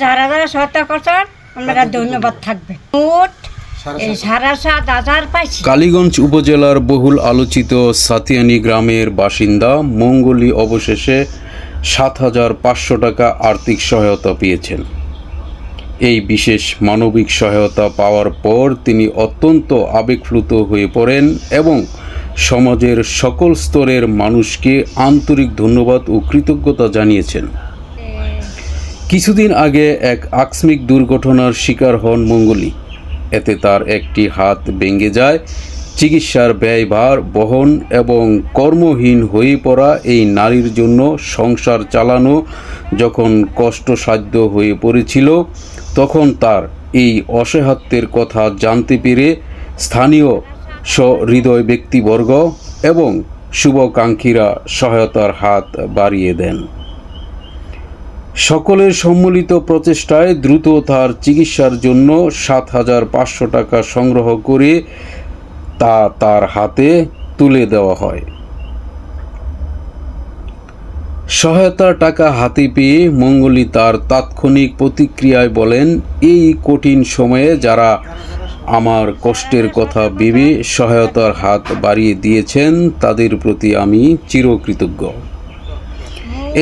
যারা যারা সহায়তা করছেন ওনারা ধন্যবাদ থাকবে। মোট 7,500 পাইছি। কালীগঞ্জ উপজেলার বহুল আলোচিত সাতিয়ানি গ্রামের বাসিন্দা মঙ্গলী অবশেষে 7,500 টাকা আর্থিক সহায়তা পেয়েছেন। এই বিশেষ মানবিক সহায়তা পাওয়ার পর তিনি অত্যন্ত আবেগপ্লুত হয়ে পড়েন এবং সমাজের সকল স্তরের মানুষকে আন্তরিক ধন্যবাদ ও কৃতজ্ঞতা জানিয়েছেন। কিছুদিন আগে এক আকস্মিক দুর্ঘটনার শিকার হন মঙ্গলী। এতে তার একটি হাত ভেঙে যায়। চিকিৎসার ব্যয়ভার বহন এবং কর্মহীন হয়ে পড়া এই নারীর জন্য সংসার চালানো যখন কষ্টসাধ্য হয়ে পড়েছিল, তখন তার এই অসহায়ত্বের কথা জানতে পেরে স্থানীয় সহৃদয় ব্যক্তিবর্গ এবং শুভাকাঙ্ক্ষীরা সহায়তার হাত বাড়িয়ে দেন। সকলের সম্মিলিত প্রচেষ্টায় দ্রুত তার চিকিৎসার জন্য 7,500 টাকা সংগ্রহ করে তা তার হাতে তুলে দেওয়া হয়। সহায়তার টাকা হাতে পেয়ে মঙ্গলী তার তাৎক্ষণিক প্রতিক্রিয়ায় বলেন, এই কঠিন সময়ে যারা আমার কষ্টের কথা ভেবে সহায়তার হাত বাড়িয়ে দিয়েছেন তাদের প্রতি আমি চিরকৃতজ্ঞ।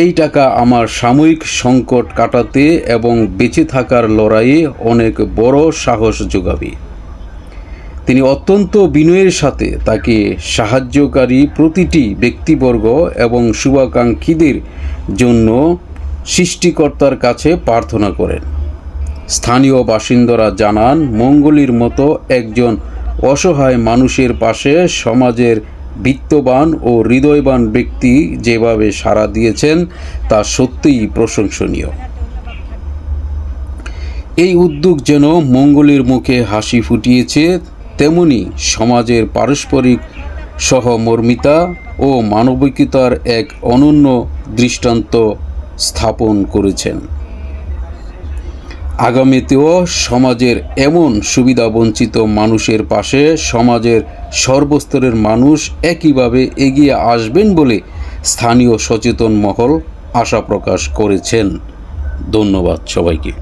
এই টাকা আমার সাময়িক সংকট কাটাতে এবং বেঁচে থাকার লড়াইয়ে অনেক বড় সাহস যোগাবে। তিনি অত্যন্ত বিনয়ের সাথে তাকে সাহায্যকারী প্রতিটি ব্যক্তিবর্গ এবং শুভাকাঙ্ক্ষীদের জন্য সৃষ্টিকর্তার কাছে প্রার্থনা করেন। স্থানীয় বাসিন্দারা জানান, মঙ্গলীর মতো একজন অসহায় মানুষের পাশে সমাজের বিত্তবান ও হৃদয়বান ব্যক্তি যেভাবে সাড়া দিয়েছেন তা সত্যিই প্রশংসনীয়। এই উদ্যোগ যেন মঙ্গলীর মুখে হাসি ফুটিয়েছে, তেমনি সমাজের পারস্পরিক সহমর্মিতা ও মানবিকতার এক অনন্য দৃষ্টান্ত স্থাপন করেছেন। আগামীতেও সমাজের এমন সুবিধাবঞ্চিত মানুষের পাশে সমাজের সর্বস্তরের মানুষ একইভাবে এগিয়ে আসবেন বলে স্থানীয় সচেতন মহল আশা প্রকাশ করেছেন। ধন্যবাদ সবাইকে।